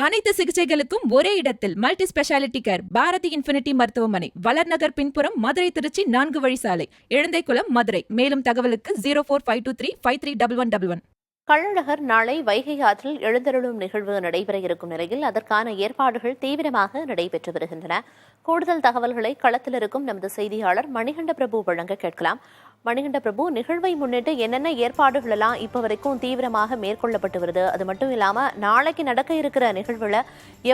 அனைத்து சிகிச்சைகளுக்கும் ஒரே இடத்தில் multi specialty care Bharathi infinity மருத்துவமனை, வளர்நகர் பின்புறம், மதுரை திருச்சி 4 வழி சாலை, இழந்தைக்குளம், மதுரை. மேலும் தகவலுக்கு 0452353111. கள்ளழகர் நாளை வைகை ஆற்றில் எழுந்தருளும் நிகழ்வு நடைபெற இருக்கும் நிலையில் அதற்கான ஏற்பாடுகள் தீவிரமாக நடைபெற்று வருகின்றன. கூடுதல் தகவல்களை களத்தில் இருக்கும் நமது செய்தியாளர் மணிகண்ட பிரபு வழங்க கேட்கலாம். மணிகண்ட பிரபு, நிகழ்வை முன்னிட்டு என்னென்ன ஏற்பாடுகள் எல்லாம் இப்ப வரைக்கும் தீவிரமாக மேற்கொள்ளப்பட்டு வருது? அது மட்டும் இல்லாம நாளைக்கு நடக்க இருக்கிற நிகழ்வுல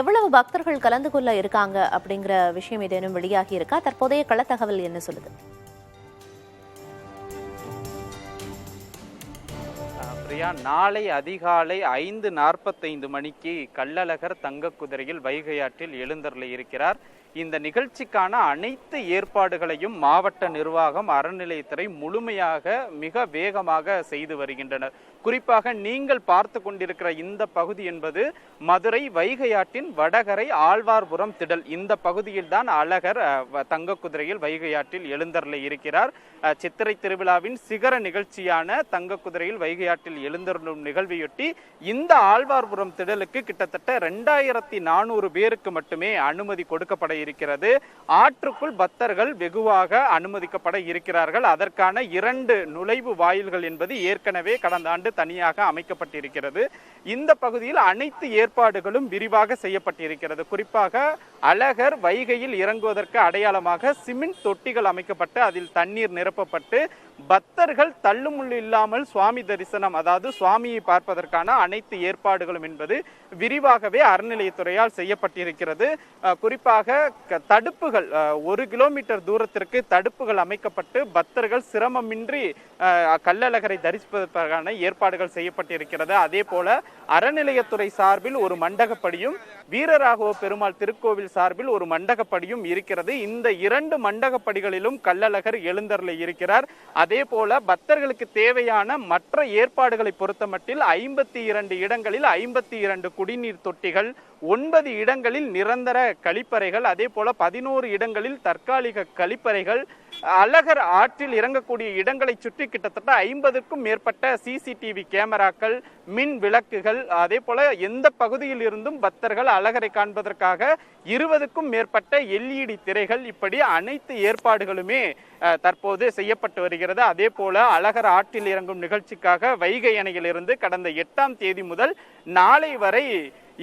எவ்வளவு பக்தர்கள் கலந்து கொள்ள இருக்காங்க அப்படிங்கிற விஷயம் ஏதேனும் வெளியாகி இருக்கா? தற்போதைய கள தகவல் என்ன சொல்லுது? பிரியா, நாளை அதிகாலை 5:45 மணிக்கு கள்ளழகர் தங்க குதிரையில் வைகை ஆற்றில் எழுந்தருள இருக்கிறார். இந்த நிகழ்ச்சிக்கான அனைத்து ஏற்பாடுகளையும் மாவட்ட நிர்வாகம், அறநிலையத்துறை முழுமையாக மிக வேகமாக செய்து வருகின்றனர். குறிப்பாக நீங்கள் பார்த்து கொண்டிருக்கிற இந்த பகுதி என்பது மதுரை வைகை ஆற்றின் வடகரை ஆழ்வார்புரம் திடல். இந்த பகுதியில் தான் அழகர் தங்க குதிரையில் வைகை ஆற்றில் எழுந்தருள இருக்கிறார். சித்திரை திருவிழாவின் சிகர நிகழ்ச்சியான தங்க குதிரையில் வைகை ஆற்றில் எழுந்தருளும் நிகழ்வையொட்டி இந்த ஆழ்வார்புரம் திடலுக்கு கிட்டத்தட்ட 2400 பேருக்கு மட்டுமே அனுமதி கொடுக்கப்பட இருக்கிறது. ஆற்றுக்குள் பக்தர்கள் வெகுவாக அனுமதிக்கப்பட இருக்கிறார்கள். அதற்கான 2 நுழைவு வாயில்கள் என்பது ஏற்கனவே கடந்த ஆண்டு தனியாக அமைக்கப்பட்டிருக்கிறது. இந்த பகுதியில் அனைத்து ஏற்பாடுகளும் விரிவாக செய்யப்பட்டிருக்கிறது. குறிப்பாக அழகர் வைகையில் இறங்குவதற்கு அடையாளமாக சிமெண்ட் தொட்டிகள் அமைக்கப்பட்டு அதில் தண்ணீர் நிரப்பப்பட்டு பக்தர்கள் தள்ளுமுள்ளு இல்லாமல் சுவாமி தரிசனம், அதாவது சுவாமியை பார்ப்பதற்கான அனைத்து ஏற்பாடுகளும் என்பது விரிவாகவே அறநிலையத்துறையால் செய்யப்பட்டிருக்கிறது. குறிப்பாக தடுப்புகள் 1 கிலோமீட்டர் தூரத்திற்கு தடுப்புகள் அமைக்கப்பட்டு பக்தர்கள் சிரமமின்றி கள்ளழகரை தரிசிப்பதற்கான ஏற்பாடுகள் செய்யப்பட்டிருக்கிறது. அதே போல அறநிலையத்துறை சார்பில் ஒரு மண்டகப்படியும், வீரராகவ பெருமாள் திருக்கோவில் சார்பில் ஒரு மண்டகப்படியும் இருக்கிறது. இந்த 2 மண்டகப்படிகளிலும் கள்ளழகர் எழுந்தருள இருக்கிறார். அதே போல பக்தர்களுக்கு தேவையான மற்ற ஏற்பாடுகளை பொறுத்தமட்டில் 52 இடங்களில் 52 குடிநீர் தொட்டிகள், 9 இடங்களில் நிரந்தர கழிப்பறைகள், அதே போல 11 இடங்களில் தற்காலிக கழிப்பறைகள், அழகர் ஆற்றில் இறங்கக்கூடிய இடங்களை சுற்றி கிட்டத்தட்ட 50க்கும் மேற்பட்ட சிசிடிவி கேமராக்கள், மின் விளக்குகள், அதே போல எந்த பகுதியில் இருந்தும் பக்தர்கள் அழகரை காண்பதற்காக 20க்கும் மேற்பட்ட LED திரைகள், இப்படி அனைத்து ஏற்பாடுகளுமே தற்போது செய்யப்பட்டு வருகிறது. அதே போல அழகர் ஆற்றில் இறங்கும் நிகழ்ச்சிக்காக வைகை அணையிலிருந்து கடந்த 8ஆம் தேதி முதல் நாளை வரை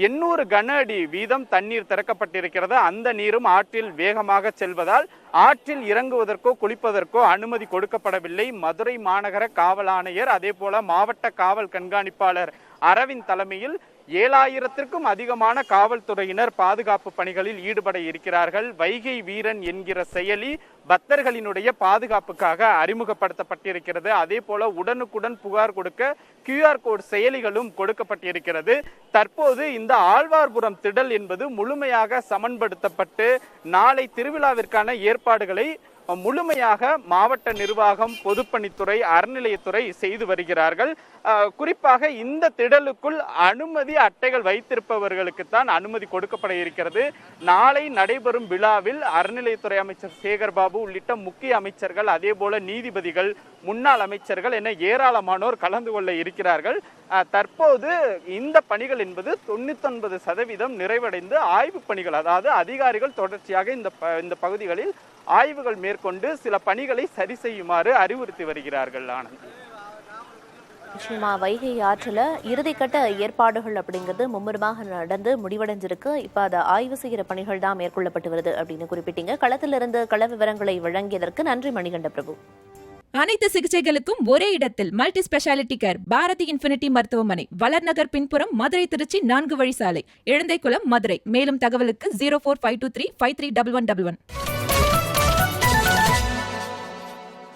800 கன அடி வீதம் தண்ணீர் திறக்கப்பட்டிருக்கிறது. அந்த நீரும் ஆற்றில் வேகமாக செல்வதால் ஆற்றில் இறங்குவதற்கோ குளிப்பதற்கோ அனுமதி கொடுக்கப்படவில்லை. மதுரை மாநகர காவல் ஆணையர், அதே போல மாவட்ட காவல் கண்காணிப்பாளர் அரவிந்த் தலைமையில் 7000த்திற்கும் அதிகமான காவல்துறையினர் பாதுகாப்பு பணிகளில் ஈடுபட இருக்கிறார்கள். வைகை வீரன் என்கிற செயலி பக்தர்களினுடைய பாதுகாப்புக்காக அறிமுகப்படுத்தப்பட்டிருக்கிறது. அதே போல உடனுக்குடன் புகார் கொடுக்க QR கோட் செயலிகளும் கொடுக்கப்பட்டிருக்கிறது. தற்போது இந்த ஆழ்வார்புரம் திடல் என்பது முழுமையாக சமன்படுத்தப்பட்டு நாளை திருவிழாவிற்கான ஏற்பாடுகளை முழுமையாக மாவட்ட நிர்வாகம், பொதுப்பணித்துறை, அறநிலையத்துறை செய்து வருகிறார்கள். குறிப்பாக இந்த திடலுக்குள் அனுமதி அட்டைகள் வைத்திருப்பவர்களுக்கு தான் அனுமதி கொடுக்கப்பட இருக்கிறது. நாளை நடைபெறும் விழாவில் அறநிலையத்துறை அமைச்சர் சேகர் பாபு உள்ளிட்ட முக்கிய அமைச்சர்கள், அதே போல நீதிபதிகள், முன்னாள் அமைச்சர்கள் என ஏராளமானோர் கலந்து கொள்ள இருக்கிறார்கள். தற்போது இந்த பணிகள் என்பது 99% நிறைவடைந்து ஆய்வு பணிகள், அதாவது அதிகாரிகள் தொடர்ச்சியாக இந்த பகுதிகளில் ஆய்வுகள் மேற்கொண்டு சில பணிகளை சரி செய்யுமாறு அறிவுறுத்தி வருகிறார்கள். ஆனந்த், நிச்சயமா வைகை ஆற்றில் இறுதிக்கட்ட ஏற்பாடுகள் அப்படிங்கிறது மும்முரமாக நடந்து முடிவடைஞ்சிருக்கு. இப்போ அதை ஆய்வு செய்கிற பணிகள் தான் மேற்கொள்ளப்பட்டு வருது அப்படின்னு குறிப்பிட்டீங்க. களத்திலிருந்து கள விவரங்களை வழங்கியதற்கு நன்றி மணிகண்ட பிரபு. அனைத்து சிகிச்சைகளுக்கும் ஒரே இடத்தில் multi specialty care Bharathi infinity மருத்துவமனை, வளர்நகர் பின்புறம், மதுரை திருச்சி 4 வழி சாலை, இழந்தைக்குளம், மதுரை. மேலும் தகவலுக்கு 0452353111.